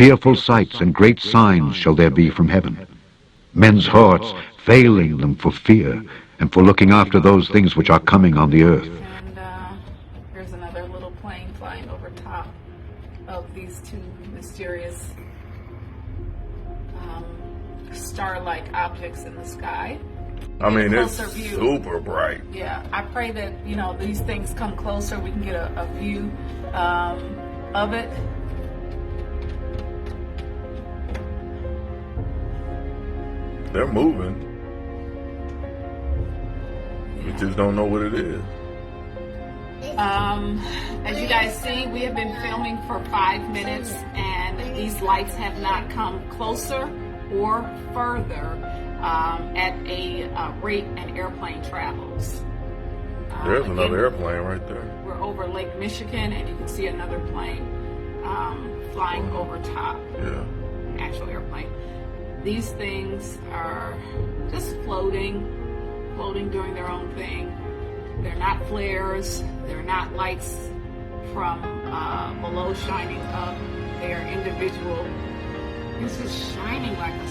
Fearful sights and great signs shall there be from heaven. Men's hearts failing them for fear and for looking after those things which are coming on the earth. And here's another little plane flying over top of these two mysterious star-like objects in the sky. I mean, it's view. Super bright. Yeah, I pray that, you know, these things come closer, we can get a view of it. They're moving. We just don't know what it is. As you guys see, we have been filming for 5 minutes and these lights have not come closer or further at a rate an airplane travels. There's another airplane right there. We're over Lake Michigan and you can see another plane flying over top. Yeah. Actual airplane. These things are just floating doing their own thing. They're not flares. They're not lights from below shining up. They are individual. This is shining like a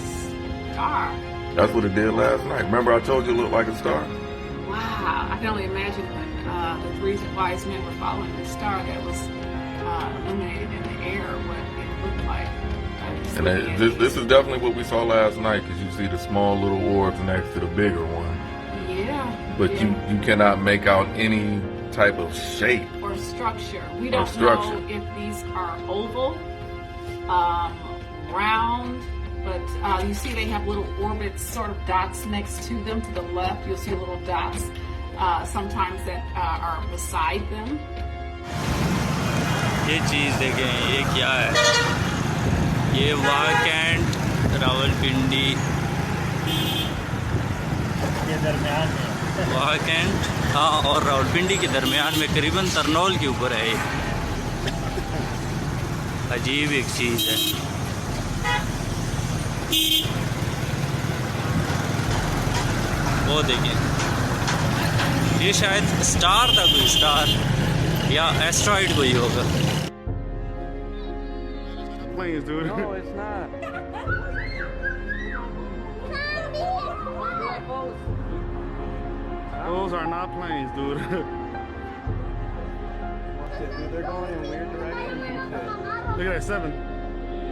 star. That's what it did last night. Remember I told you it looked like a star? Wow. I can only imagine when the three wise men were following the star that was illuminated in the air, what it looked like. And this is definitely what we saw last night, because you see the small little orbs next to the bigger one. Yeah. But yeah. you cannot make out any type of shape. Or structure. We don't know if these are oval, round, but you see they have little orbits, sort of dots next to them. To the left, you'll see little dots sometimes that are beside them. ये चीज़ देखें, ये क्या है? ये vacant Rawalpindi के दरमियान है। Vacant हाँ और रावलपिंडी के दरमियान में करीबन तरनौल के ऊपर है ये। अजीब एक चीज़ है। वो देखें, ये शायद स्टार था, कोई स्टार या एस्ट्रॉइड कोई होगा। Planes, dude. No, it's not. Those are not planes, dude. Watch it, dude. They're going in weird directions and shit. Look at that, 7.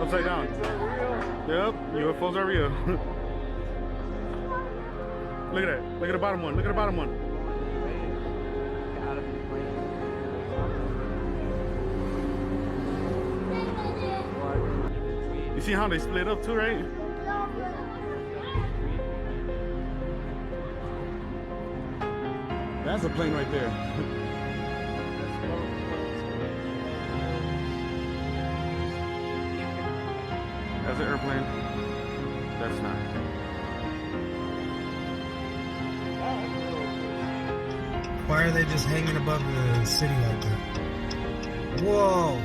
Upside down. Yep, UFOs are real. Look at that. Look at the bottom one. Look at the bottom one. You see how they split up too, right? That's a plane right there. That's an airplane. That's not. Why are they just hanging above the city like that? Whoa!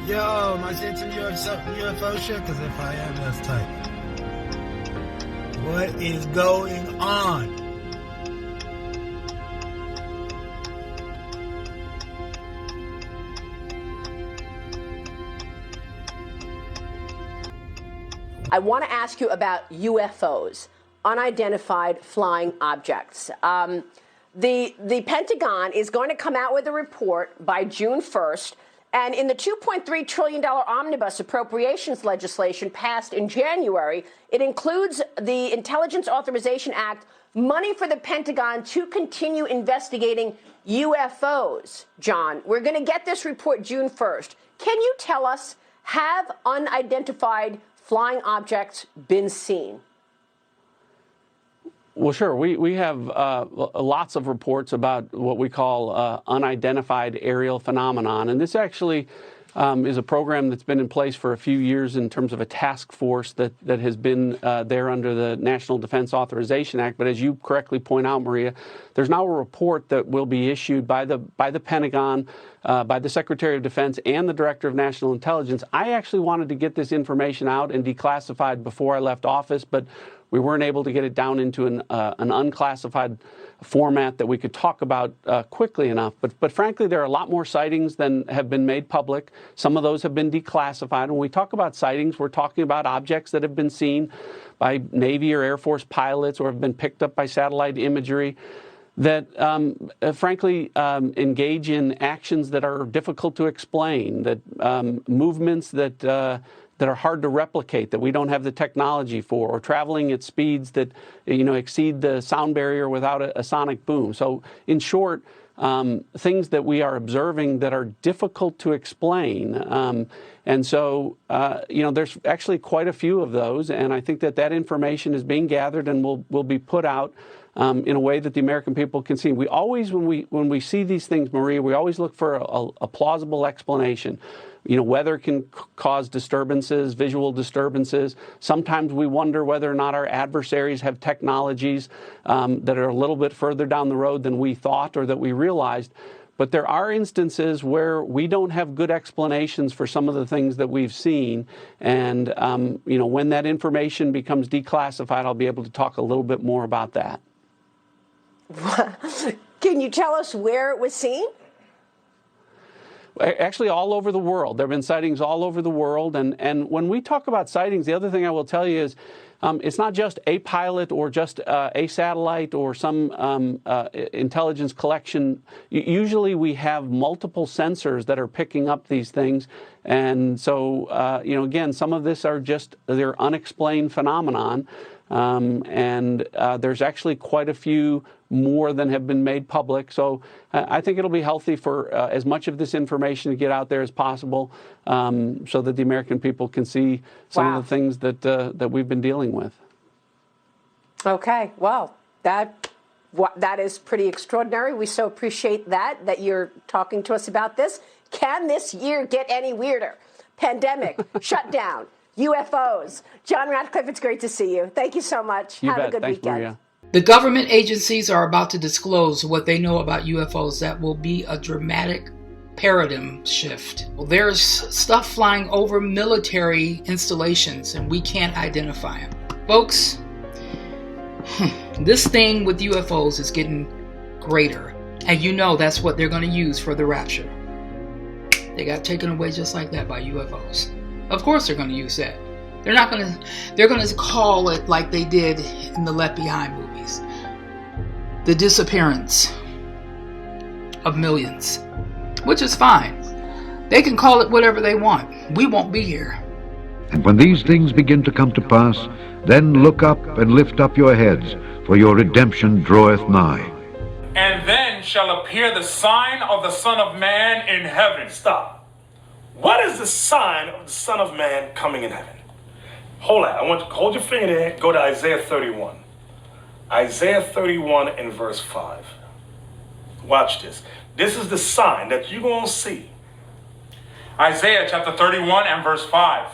Yo, am I seeing some UFO shit? Because if I am, that's tight. What is going on? I want to ask you about UFOs, unidentified flying objects. The Pentagon is going to come out with a report by June 1st. And in the $2.3 trillion omnibus appropriations legislation passed in January, it includes the Intelligence Authorization Act, money for the Pentagon to continue investigating UFOs. John, we're going to get this report June 1st. Can you tell us, have unidentified flying objects been seen? Well, sure. We have lots of reports about what we call unidentified aerial phenomenon. And this actually is a program that's been in place for a few years in terms of a task force that has been there under the National Defense Authorization Act. But as you correctly point out, Maria, there's now a report that will be issued by the Pentagon, by the Secretary of Defense and the Director of National Intelligence. I actually wanted to get this information out and declassified before I left office, but we weren't able to get it down into an unclassified format that we could talk about quickly enough. But frankly, there are a lot more sightings than have been made public. Some of those have been declassified. When we talk about sightings, we're talking about objects that have been seen by Navy or Air Force pilots or have been picked up by satellite imagery that frankly engage in actions that are difficult to explain, that movements that are hard to replicate, that we don't have the technology for, or traveling at speeds that exceed the sound barrier without a sonic boom. So in short, things that we are observing that are difficult to explain. And so, there's actually quite a few of those, and I think that information is being gathered and will be put out in a way that the American people can see. We always, when we see these things, Maria, we always look for a plausible explanation. Weather can cause disturbances, visual disturbances. Sometimes we wonder whether or not our adversaries have technologies that are a little bit further down the road than we thought or that we realized. But there are instances where we don't have good explanations for some of the things that we've seen. And, when that information becomes declassified, I'll be able to talk a little bit more about that. Can you tell us where it was seen? Actually, all over the world. There have been sightings all over the world. And when we talk about sightings, the other thing I will tell you is it's not just a pilot or just a satellite or some intelligence collection. Usually we have multiple sensors that are picking up these things. And so, again, some of this are just they're unexplained phenomenon. And there's actually quite a few more than have been made public. So I think it'll be healthy for as much of this information to get out there as possible so that the American people can see some of the things that we've been dealing with. Okay, well, that is pretty extraordinary. We so appreciate that you're talking to us about this. Can this year get any weirder? Pandemic, shutdown, UFOs. John Ratcliffe, it's great to see you. Thank you so much. Have a good weekend. Maria. The government agencies are about to disclose what they know about UFOs that will be a dramatic paradigm shift. Well, there's stuff flying over military installations and we can't identify them. Folks, this thing with UFOs is getting greater. And that's what they're going to use for the rapture. They got taken away just like that by UFOs. Of course they're going to use that. They're going to call it like they did in the Left Behind movies. The disappearance of millions, which is fine. They can call it whatever they want. We won't be here. And when these things begin to come to pass, then look up and lift up your heads, for your redemption draweth nigh. And then shall appear the sign of the Son of Man in heaven. Stop. What is the sign of the Son of Man coming in heaven? Hold on. I want you to hold your finger there. Go to Isaiah 31. Isaiah 31 and verse 5. Watch this. This is the sign that you're going to see. Isaiah chapter 31 and verse 5.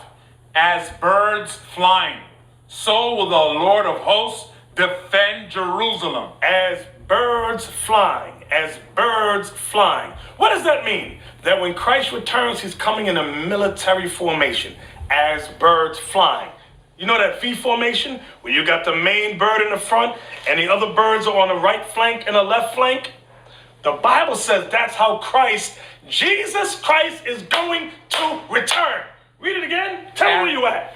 As birds flying, so will the Lord of hosts defend Jerusalem. As birds flying. As birds flying. What does that mean? That when Christ returns, he's coming in a military formation. As birds flying. You know that V formation where you got the main bird in the front and the other birds are on the right flank and the left flank? The Bible says that's how Jesus Christ is going to return. Read it again. Tell me where you at.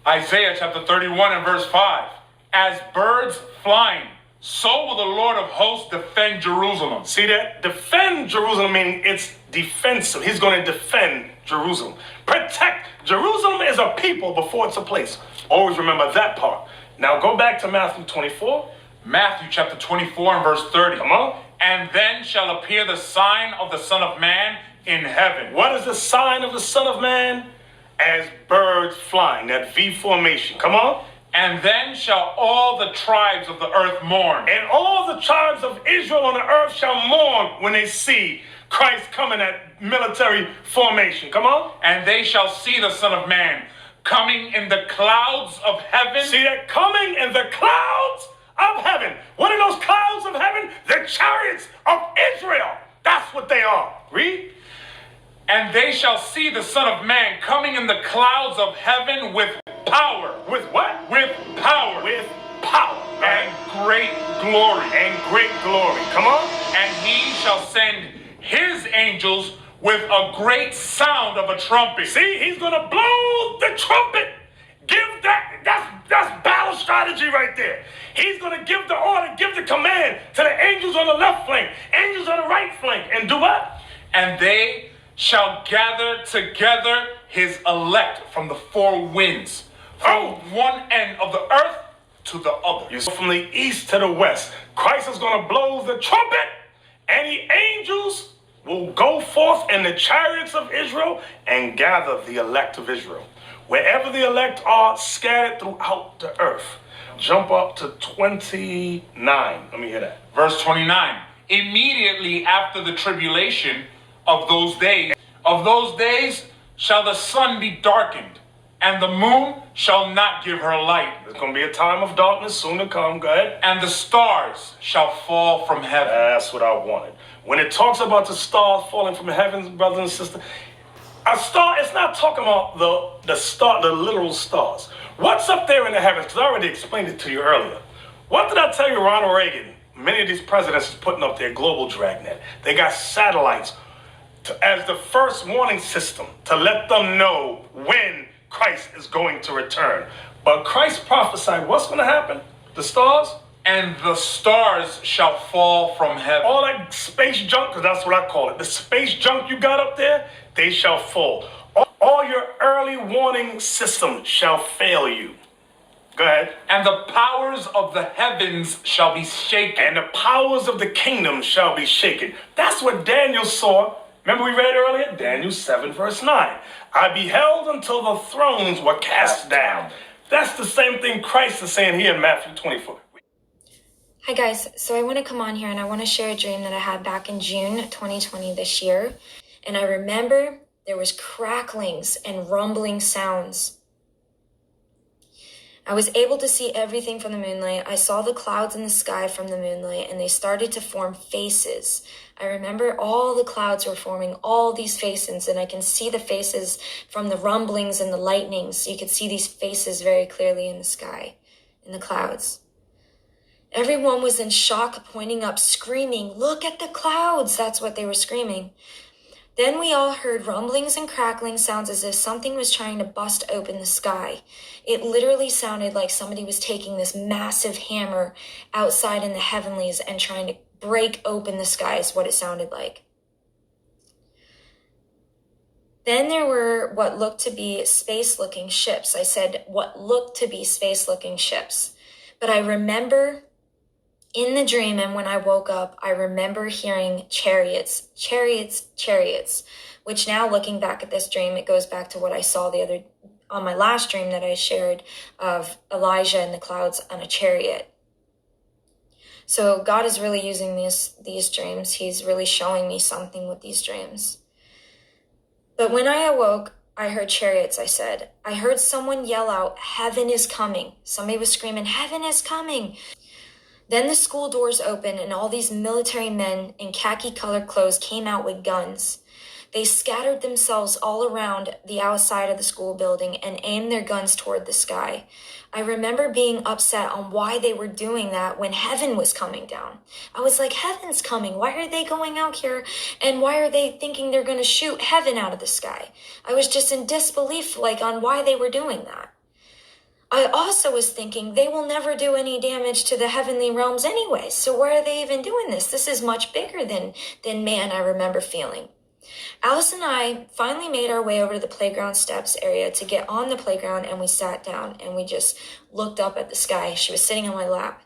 Isaiah chapter 31 and verse 5. As birds flying, so will the Lord of hosts defend Jerusalem. See that? Defend Jerusalem meaning it's defensive. He's going to defend Jerusalem. Protect. Jerusalem is a people before it's a place. Always remember that part. Now go back to Matthew 24. Matthew chapter 24 and verse 30. Come on. And then shall appear the sign of the Son of Man in heaven. What is the sign of the Son of Man? As birds flying. That V formation. Come on. And then shall all the tribes of the earth mourn. And all the tribes of Israel on the earth shall mourn when they see Christ coming at military formation. Come on. And they shall see the Son of Man coming in the clouds of heaven. See that? Coming in the clouds of heaven. What are those clouds of heaven? The chariots of Israel. That's what they are. Read. And they shall see the Son of Man coming in the clouds of heaven with power. With what? With power. With power. And great glory. And great glory. Come on. And he shall send his angels with a great sound of a trumpet. See, he's going to blow the trumpet. That's battle strategy right there. He's going to give the order, give the command to the angels on the left flank, angels on the right flank, and do what? And they shall gather together his elect from the four winds, from one end of the earth to the other. You see, from the east to the west, Christ is going to blow the trumpet, and the angels will go forth in the chariots of Israel and gather the elect of Israel. Wherever the elect are scattered throughout the earth. Jump up to 29. Let me hear that. Verse 29. Immediately after the tribulation of those days shall the sun be darkened, and the moon shall not give her light. There's going to be a time of darkness soon to come. Go ahead. And the stars shall fall from heaven. That's what I wanted. When it talks about the stars falling from heaven, brothers and sisters, a star, it's not talking about the literal stars. What's up there in the heavens? Because I already explained it to you earlier. What did I tell you Ronald Reagan? Many of these presidents is putting up their global dragnet. They got satellites as the first warning system to let them know when Christ is going to return. But Christ prophesied what's going to happen? The stars? And the stars shall fall from heaven. All that space junk, because that's what I call it. The space junk you got up there, they shall fall. All your early warning system shall fail you. Go ahead. And the powers of the heavens shall be shaken. And the powers of the kingdom shall be shaken. That's what Daniel saw. Remember we read earlier? Daniel 7 verse 9. I beheld until the thrones were cast down. That's the same thing Christ is saying here in Matthew 24. Hi guys, so I want to come on here and I want to share a dream that I had back in June 2020 this year. And I remember there was cracklings and rumbling sounds. I was able to see everything from the moonlight. I saw the clouds in the sky from the moonlight and they started to form faces. I remember all the clouds were forming all these faces and I can see the faces from the rumblings and the lightnings. You could see these faces very clearly in the sky, in the clouds. Everyone was in shock, pointing up, screaming, "Look at the clouds!" That's what they were screaming. Then we all heard rumblings and crackling sounds as if something was trying to bust open the sky. It literally sounded like somebody was taking this massive hammer outside in the heavenlies and trying to break open the sky is what it sounded like. Then there were what looked to be space-looking ships. I said what looked to be space-looking ships. But I remember in the dream and when I woke up, I remember hearing chariots, chariots, chariots, which now looking back at this dream, it goes back to what I saw on my last dream that I shared of Elijah in the clouds on a chariot. So God is really using these dreams. He's really showing me something with these dreams. But when I awoke, I heard chariots, I said. I heard someone yell out, "Heaven is coming." Somebody was screaming, "Heaven is coming." Then the school doors opened and all these military men in khaki-colored clothes came out with guns. They scattered themselves all around the outside of the school building and aimed their guns toward the sky. I remember being upset on why they were doing that when heaven was coming down. I was like, heaven's coming. Why are they going out here? And why are they thinking they're going to shoot heaven out of the sky? I was just in disbelief, on why they were doing that. I also was thinking they will never do any damage to the heavenly realms anyway. So why are they even doing this? This is much bigger than man, I remember feeling. Alice and I finally made our way over to the playground steps area to get on the playground, and we sat down and we just looked up at the sky. She was sitting on my lap.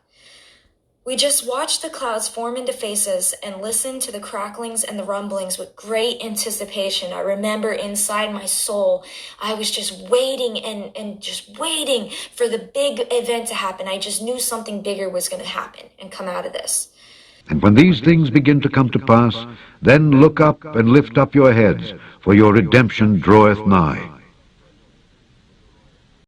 We just watched the clouds form into faces and listened to the cracklings and the rumblings with great anticipation. I remember inside my soul, I was just waiting and just waiting for the big event to happen. I just knew something bigger was going to happen and come out of this. And when these things begin to come to pass, then look up and lift up your heads, for your redemption draweth nigh.